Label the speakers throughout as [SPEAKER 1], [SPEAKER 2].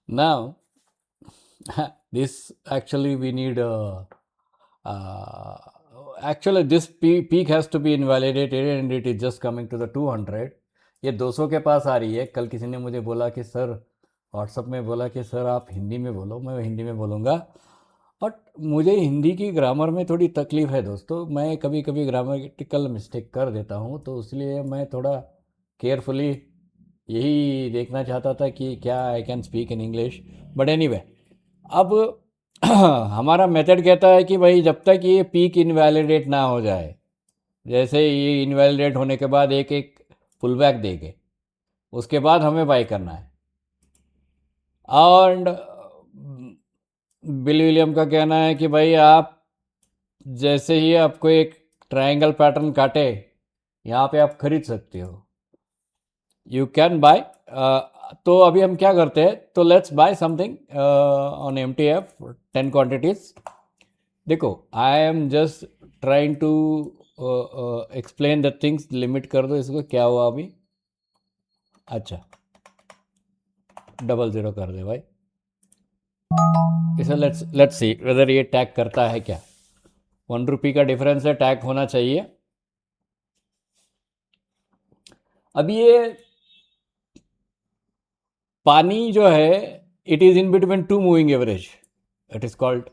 [SPEAKER 1] Now, this actually we need uh, actually this peak has to be invalidated and it is just coming to the 200. ये 200 के पास आ रही है. कल किसी ने मुझे बोला कि सर, व्हाट्सअप में बोला कि सर आप हिंदी में बोलो. मैं हिंदी में बोलूँगा. बट मुझे हिंदी की ग्रामर में थोड़ी तकलीफ़ है दोस्तों. मैं कभी कभी ग्रामेटिकल मिस्टेक कर देता हूँ, तो इसलिए मैं थोड़ा केयरफुली यही देखना चाहता था कि क्या I can speak in English. But anyway, अब हमारा मेथड कहता है कि भाई जब तक ये पीक इनवैलिडेट ना हो जाए, जैसे ये इनवैलिडेट होने के बाद एक एक पुल बैक देंगे, उसके बाद हमें बाई करना है. और बिल विलियम का कहना है कि भाई आप जैसे ही आपको एक ट्रायंगल पैटर्न काटे, यहाँ पे आप खरीद सकते हो. You can buy. तो अभी हम क्या करते हैं, तो let's buy something on M T F 10 quantities. देखो, I am just trying to explain the things. Limit कर दो इसको. क्या हुआ अभी? अच्छा, 00 कर दे भाई. इसे लेट्स सी वेदर ये टैग करता है क्या. 1 रुपी का डिफरेंस है, टैग होना चाहिए. अब ये पानी जो है, it is in between two moving average. It is called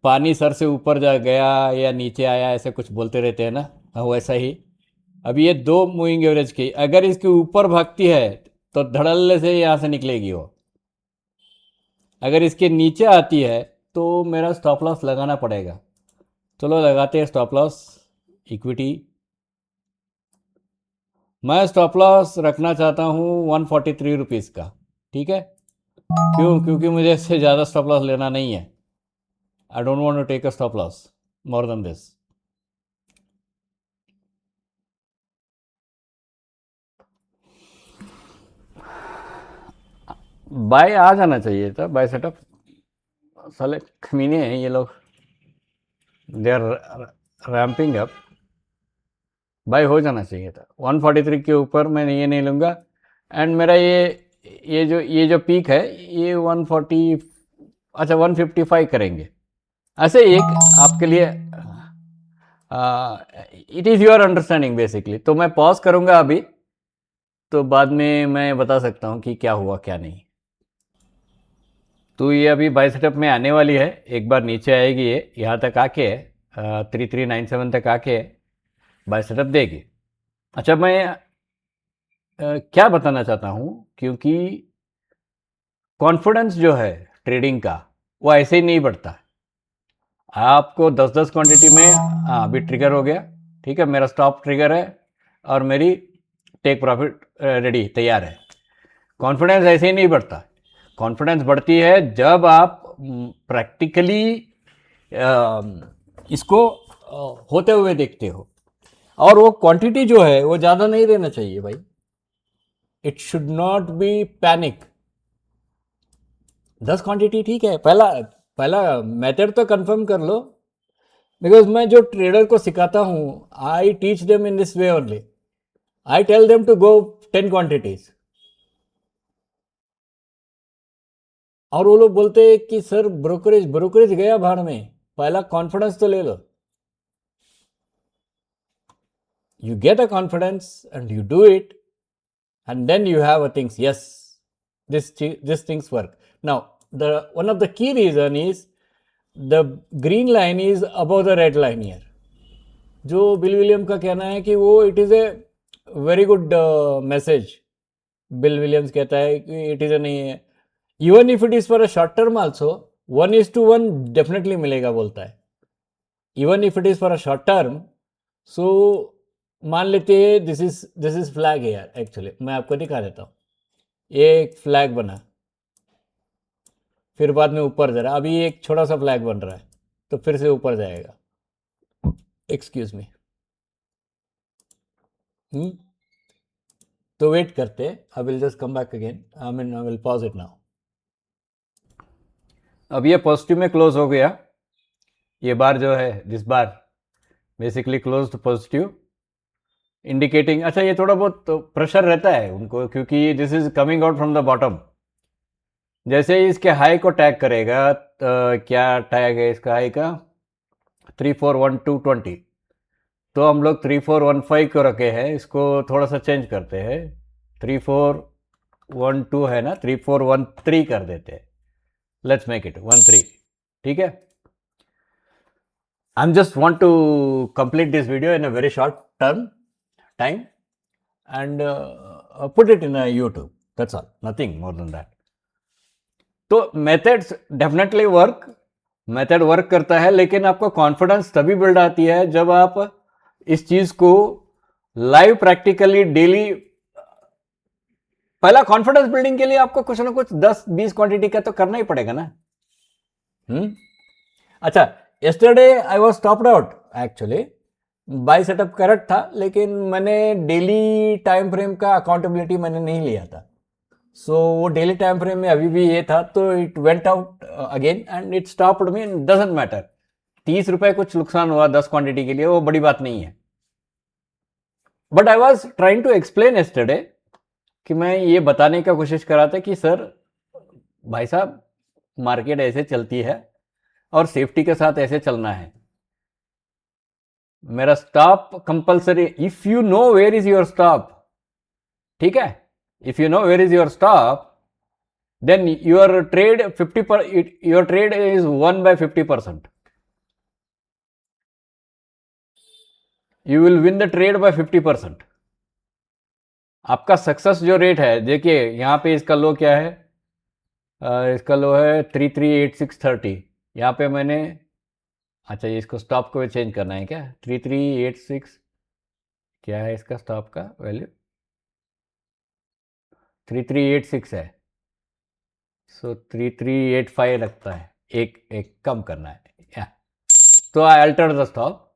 [SPEAKER 1] पानी सर से ऊपर जा गया या नीचे आया, ऐसे कुछ बोलते रहते हैं ना. हाँ, वैसा ही. अब ये दो मूविंग एवरेज की अगर इसके ऊपर भागती है तो धड़ल्ले से यहाँ से निकलेगी वो. अगर इसके नीचे आती है तो मेरा स्टॉप लॉस लगाना पड़ेगा. चलो लगाते हैं स्टॉप लॉस. इक्विटी मैं स्टॉप लॉस रखना चाहता हूँ 143 रुपीज़ का. ठीक है. क्यों? क्योंकि मुझे इससे ज़्यादा स्टॉप लॉस लेना नहीं है. I don't want to take a stop loss more than this. Buy आ जाना चाहिए था. Buy setup. साले कमीने हैं ये लोग. They are ramping up. Buy हो जाना चाहिए था. 143 के ऊपर मैं ये नहीं लूँगा. एंड मेरा ये जो पीक है ये 140, अच्छा 155 करेंगे. ऐसे एक आपके लिए it is your understanding basically. तो मैं पॉज करूँगा अभी, तो बाद में मैं बता सकता हूँ कि क्या हुआ क्या नहीं. तो ये अभी बाई सेटअप में आने वाली है. एक बार नीचे आएगी ये, यहाँ तक आके 3397 तक आके बाई सेटअप देगी. अच्छा, मैं क्या बताना चाहता हूँ, क्योंकि कॉन्फिडेंस जो है ट्रेडिंग का, वो ऐसे ही नहीं बढ़ता. आपको 10-10 क्वांटिटी में, हाँ अभी ट्रिगर हो गया. ठीक है, मेरा स्टॉप ट्रिगर है और मेरी टेक प्रॉफिट रेडी तैयार है. कॉन्फिडेंस ऐसे ही नहीं बढ़ता. कॉन्फिडेंस बढ़ती है जब आप प्रैक्टिकली इसको होते हुए देखते हो. और वो क्वांटिटी जो है वो ज़्यादा नहीं रहना चाहिए भाई. It should not be panic. 10 quantity ठीक है. पहला पहला मेथड तो कंफर्म कर लो. बिकॉज मैं जो ट्रेडर को सिखाता हूँ, I teach them in this way only. I tell them to go 10 quantities. और वो लोग बोलते हैं कि सर ब्रोकरेज ब्रोकरेज गया भाड़ में. पहला कॉन्फिडेंस तो ले लो. You get a confidence and you do it, and then you have a things. Yes, this things work. Now the one of the key reason is the green line is above the red line here. जो Bill William का कहना है कि वो it is a very good message. Bill Williams कहता है कि it is नहीं है. Even if it is for a short term also 1:1 definitely मिलेगा बोलता है. Even if it is for a short term. So मान लेते हैं दिस इज फ्लैग है यार. एक्चुअली मैं आपको दिखा देता हूँ. ये एक फ्लैग बना, फिर बाद में ऊपर जा रहा. अभी एक छोटा सा फ्लैग बन रहा है, तो फिर से ऊपर जाएगा. Excuse me. तो वेट करते. I will just come back again. I will pause it now. अब ये पॉजिटिव में क्लोज हो गया. ये बार जो है this bar basically close positive indicating. अच्छा, ये थोड़ा बहुत प्रेशर रहता है उनको, क्योंकि this is coming out from the bottom. जैसे ही इसके हाई को टैग करेगा तो क्या टैग है इसका हाई का 341220, तो हम लोग 3415 को रखे हैं, इसको थोड़ा सा चेंज करते हैं, 3412 है ना, 3413 कर देते हैं, लेट्स मेक इट 13, ठीक है। I'm just want to complete this video in a very short time and put it in a YouTube. That's all. Nothing more than that. तो methods definitely work. Method work करता है, लेकिन आपको confidence तभी build आती है जब आप इस चीज को लाइव प्रैक्टिकली डेली, पहला कॉन्फिडेंस बिल्डिंग के लिए आपको कुछ ना कुछ 10-20 क्वांटिटी का तो करना ही पड़ेगा ना। अच्छा, yesterday I was stopped out actually. By setup correct था, लेकिन मैंने डेली टाइम फ्रेम का अकाउंटेबिलिटी मैंने नहीं लिया था, सो वो डेली टाइम फ्रेम में अभी भी ये था, तो it went out again and it stopped me, doesn't matter. 30 रुपए कुछ नुकसान हुआ 10 क्वांटिटी के लिए, वो बड़ी बात नहीं है। But I was trying to explain yesterday कि मैं ये बताने का कोशिश कर रहा था कि सर भाई साहब, मार्केट ऐसे चलती है और सेफ्टी के साथ ऐसे चलना है। मेरा stop compulsory, if you know where is your stop, ठीक है, if you know where is your stop, then your trade your trade is won by 50%. You will win the trade by 50%. आपका success जो rate है, देखिए यहाँ पे इसका लो क्या है, इसका लो है 338630, यहाँ पे मैंने, अच्छा ये इसको स्टॉप को चेंज करना है क्या, 3386 क्या है इसका स्टॉप का वैल्यू, 3386 है, सो 3385 लगता है, एक कम करना है या, तो आई अल्टर द स्टॉप।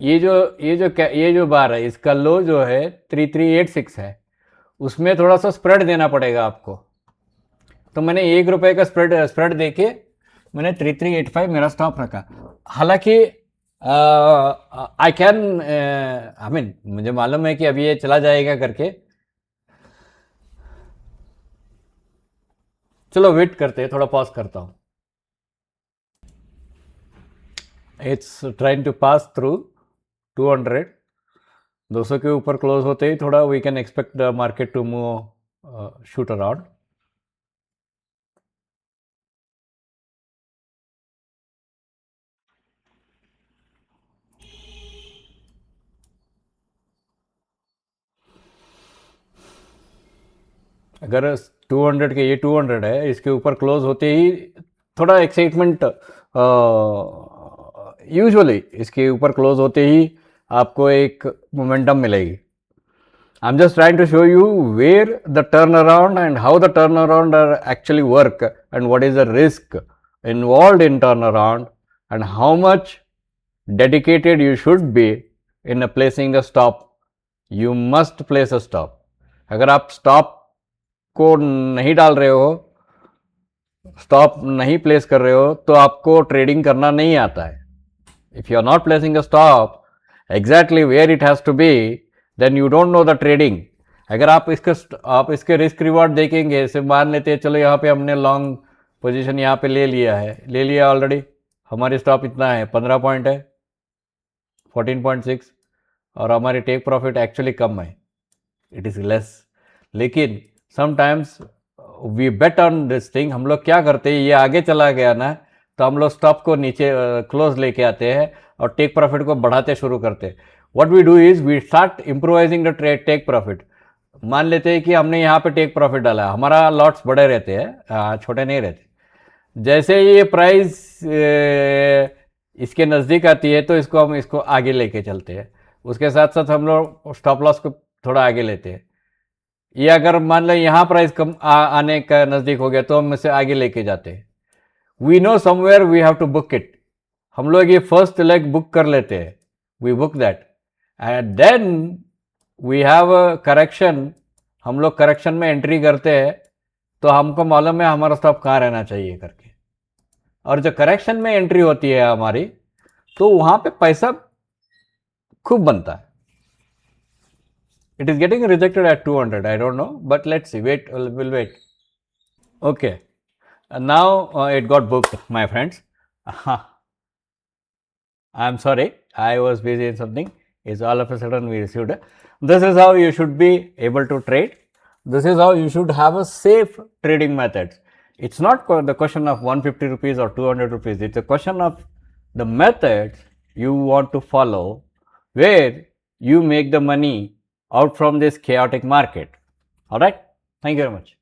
[SPEAKER 1] ये जो बार है, इसका लो जो है 3386 है, उसमें थोड़ा सा स्प्रेड देना पड़ेगा आपको, तो मैंने ₹1 का स्प्रेड देके मैंने 3385 मेरा स्टॉप रखा। हालांकि आई कैन, आई मीन मुझे मालूम है कि अभी ये चला जाएगा करके, चलो वेट करते हैं, थोड़ा पॉज करता हूं। It's trying to pass through 200, 200 के ऊपर क्लोज होते ही थोड़ा we can expect the market to move shoot around. अगर 200 के, ये 200 है, इसके ऊपर क्लोज होते ही थोड़ा एक्साइटमेंट, यूजुअली इसके ऊपर क्लोज होते ही आपको एक मोमेंटम मिलेगी। I'm just trying to show you where the turnaround and how the turnaround are actually work, and what is the risk involved in turnaround, and how much dedicated you should be in placing a stop. You must place a stop. अगर आप stop को नहीं डाल रहे हो, stop नहीं place कर रहे हो, तो आपको ट्रेडिंग करना नहीं आता है। If you are not placing a stop exactly where it has to be, then you don't know the trading. अगर आप इसके रिस्क रिवॉर्ड देखेंगे, सिर्फ मान लेते हैं चलो यहाँ पे हमने लॉन्ग पोजीशन यहाँ पे ले लिया ऑलरेडी, हमारी स्टॉप इतना है 15 पॉइंट है 14.6, और हमारी टेक प्रॉफिट एक्चुअली कम है, इट इज़ लेस। लेकिन sometimes we bet on this thing, हम लोग क्या करते हैं, ये आगे चला गया ना, तो हम लोग स्टॉप को नीचे क्लोज लेके आते हैं और टेक प्रॉफिट को बढ़ाते शुरू करते हैं। What we do is we start improvising the take profit. मान लेते हैं कि हमने यहाँ पे टेक प्रॉफिट डाला, हमारा लॉट्स बड़े रहते हैं, छोटे नहीं रहते। जैसे ये प्राइस इसके नज़दीक आती है, तो इसको आगे लेके चलते हैं, उसके साथ साथ हम लोग स्टॉप लॉस को थोड़ा आगे लेते हैं। ये अगर मान लो यहाँ प्राइस कम आने का नज़दीक हो गया, तो हम इसे आगे लेके जाते हैं। We know somewhere we have to book it, हम लोग ये फर्स्ट लेग बुक कर लेते हैं, we book that, and then we have a correction, हम लोग करेक्शन में एंट्री करते हैं, तो हमको मालूम है हमारा स्टॉप कहाँ रहना चाहिए करके, और जो करेक्शन में एंट्री होती है हमारी, तो वहाँ पे पैसा खूब बनता है। It is getting rejected at 200. I don't know, but let's see. We'll wait. Okay. Now it got booked, my friends. I'm sorry, I was busy in something. Is all of a sudden we received it. This is how you should be able to trade. This is how you should have a safe trading method. It's not the question of 150 rupees or 200 rupees. It's a question of the methods you want to follow, where you make the money out from this chaotic market. All right. Thank you very much.